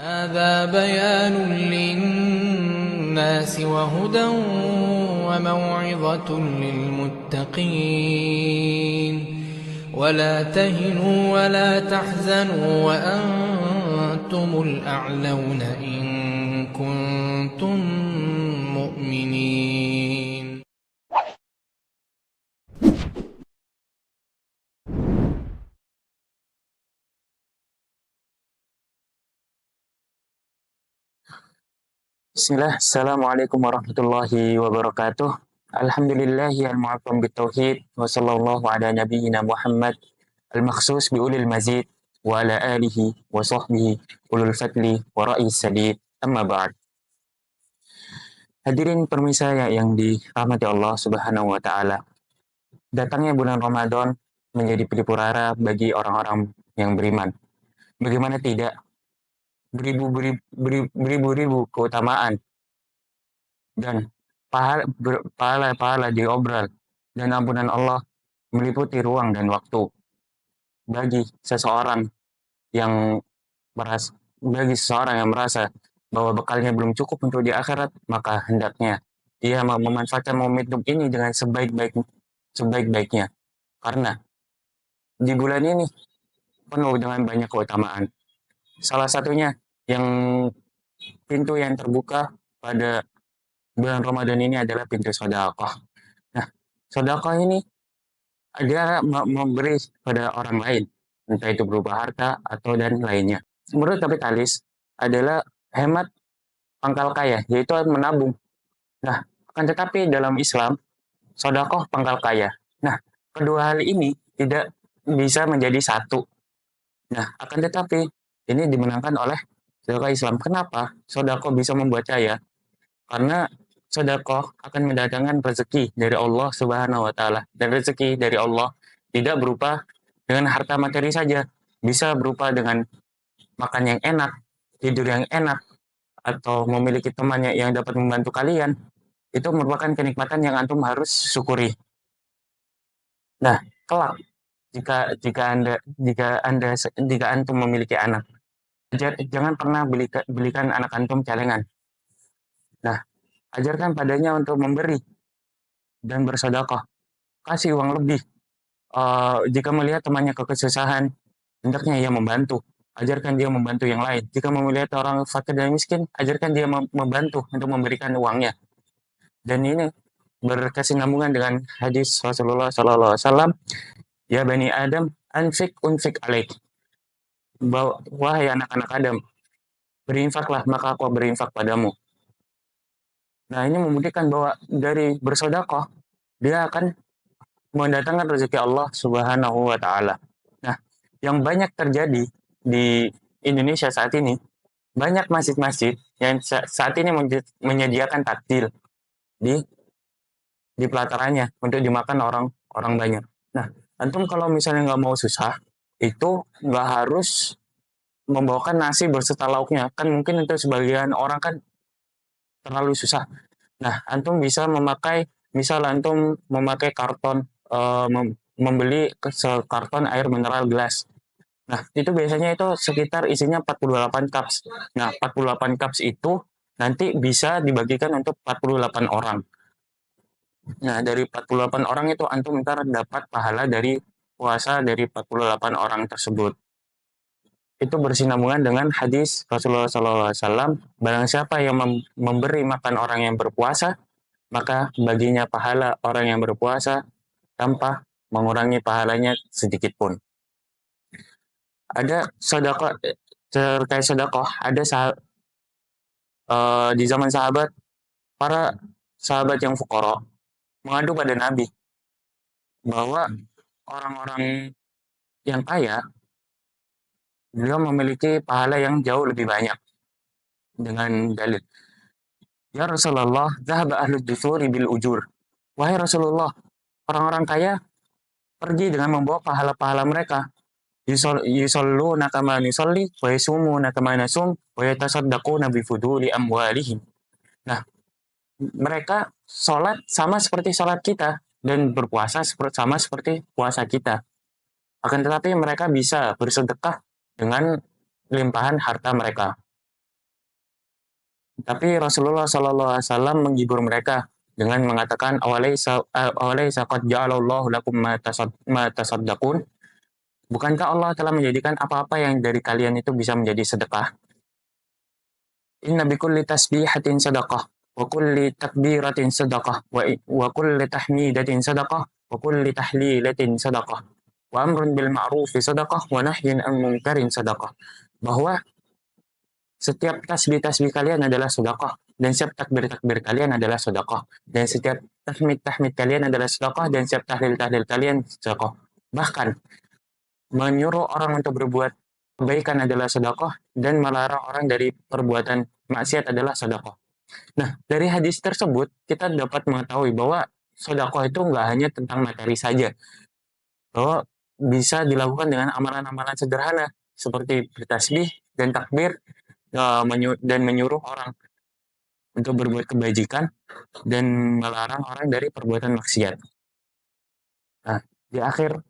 هذا بيان للناس وهدى وموعظة للمتقين ولا تهنوا ولا تحزنوا وأنتم الأعلون إن كنتم مؤمنين. Bismillah, Assalamualaikum warahmatullahi wabarakatuh. Alhamdulillahi al-mu'azzam bitauhid wa sallallahu ala nabiyyina Muhammad al-makhsus bi ulil mazid wa ala alihi wa sahbihi ulul fadli wa ra'is sadid amma ba'd. Hadirin pemirsa yang dirahmati Allah Subhanahu wa taala. Datangnya bulan Ramadan menjadi pelipur hara bagi orang-orang yang beriman. Bagaimana tidak? Beribu-ribu keutamaan dan pahala-pahala diobral dan ampunan Allah meliputi ruang dan waktu bagi seseorang yang merasa bahwa bekalnya belum cukup untuk di akhirat, maka hendaknya dia memanfaatkan momentum ini dengan sebaik-baiknya, karena di bulan ini penuh dengan banyak keutamaan. Salah satunya yang pintu yang terbuka pada bulan Ramadan ini adalah pintu sedekah. Nah, sedekah ini adalah memberi pada orang lain, entah itu berupa harta atau dan lainnya. Menurut kapitalis adalah hemat pangkal kaya, yaitu menabung. Nah, akan tetapi dalam Islam, sedekah pangkal kaya. Nah, kedua hal ini tidak bisa menjadi satu. Nah, akan tetapi ini dimenangkan oleh sedekah Islam. Kenapa sedekah bisa membuat kaya? Karena sedekah akan mendatangkan rezeki dari Allah Subhanahu wa taala. Dan rezeki dari Allah tidak berupa dengan harta materi saja, bisa berupa dengan makan yang enak, tidur yang enak, atau memiliki teman yang dapat membantu kalian. Itu merupakan kenikmatan yang antum harus syukuri. Nah, kelak jika antum memiliki anak, jangan pernah belikan anak antum celengan. Nah, ajarkan padanya untuk memberi dan bersedekah. Kasih uang lebih. Jika melihat temannya kesusahan, hendaknya ia membantu. Ajarkan dia membantu yang lain. Jika melihat orang fakir dan miskin, ajarkan dia membantu untuk memberikan uangnya. Dan ini berkesinambungan dengan hadis Rasulullah Sallallahu Alaihi Wasallam, ya bani Adam, anfik unfik alaik. Wahai anak-anak Adam, berinfaklah maka aku berinfak padamu. Nah, ini membuktikan bahwa dari bersedekah dia akan mendatangkan rezeki Allah Subhanahu wa taala. Nah, yang banyak terjadi di Indonesia saat ini, banyak masjid-masjid yang saat ini menyediakan takjil di pelatarannya untuk dimakan orang banyak. Nah, antum kalau misalnya nggak mau susah, itu nggak harus membawakan nasi berserta lauknya. Kan mungkin untuk sebagian orang kan terlalu susah. Nah, antum bisa misal antum memakai karton, membeli sekarton air mineral gelas. Nah, itu biasanya itu sekitar isinya 48 cups. Nah, 48 cups itu nanti bisa dibagikan untuk 48 orang. Nah, dari 48 orang itu antum ntar dapat pahala dari puasa dari 48 orang tersebut. Itu bersinambungan dengan hadis Rasulullah SAW, barang siapa yang memberi makan orang yang berpuasa, maka baginya pahala orang yang berpuasa tanpa mengurangi pahalanya sedikit pun. Ada sedekah, terkait sedekah, ada di zaman sahabat, para sahabat yang fuqara mengadu pada Nabi bahwa orang-orang yang kaya beliau memiliki pahala yang jauh lebih banyak dengan dalil, ya Rasulullah, zahaba ahlud dusuri bil ujur. Wahai Rasulullah, orang-orang kaya pergi dengan membawa pahala-pahala mereka. Yusalluna kama nusalli wa yasumuna kama nasum wa yatasaddaquna bi fuduli amwalihim. Nah, mereka sholat sama seperti sholat kita dan berpuasa sama seperti puasa kita. Akan tetapi mereka bisa bersedekah dengan limpahan harta mereka. Tapi Rasulullah SAW menghibur mereka dengan mengatakan awalaysa qad ja'alallahu lakum ma tasaddaqun. Bukankah Allah telah menjadikan apa-apa yang dari kalian itu bisa menjadi sedekah? Inna bikulli tasbihatin sadaqah wa kulli takbiratin sadaqah wa kulli tahmidatin sadaqah wa kulli tahlilatin sadaqah wa amrun bil ma'rufi sadaqah wa nahyin an munkarin sadaqah. Bahwa setiap tasbih-tasbih kalian adalah sedekah dan setiap takbir-takbir kalian adalah sedekah dan setiap tahmid-tahmid kalian adalah sedekah dan setiap tahlil-tahlil kalian sedekah. Bahkan menyuruh orang untuk berbuat kebaikan adalah sedekah dan melarang orang dari perbuatan maksiat adalah sedekah. Nah, dari hadis tersebut kita dapat mengetahui bahwa sedekah itu nggak hanya tentang materi saja, bahwa bisa dilakukan dengan amalan-amalan sederhana seperti bertasbih dan takbir dan menyuruh orang untuk berbuat kebajikan dan melarang orang dari perbuatan maksiat. Nah, di akhir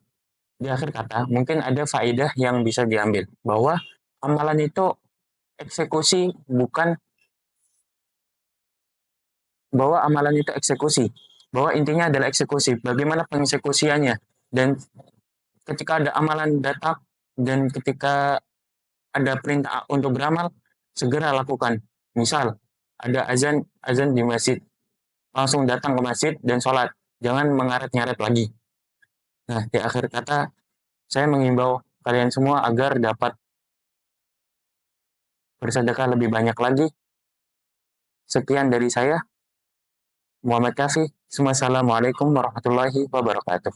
di akhir kata mungkin ada faedah yang bisa diambil bahwa amalan itu eksekusi bukan bahwa amalan itu eksekusi, bahwa intinya adalah eksekusi. Bagaimana pengeksekusiannya dan ketika ada amalan datang dan ketika ada perintah untuk beramal, segera lakukan. Misal, ada azan azan di masjid, langsung datang ke masjid dan sholat. Jangan mengaret-ngaret lagi. Nah, di akhir kata, saya mengimbau kalian semua agar dapat bersedekah lebih banyak lagi. Sekian dari saya, Muhammad Kafi. Wassalamualaikum warahmatullahi wabarakatuh.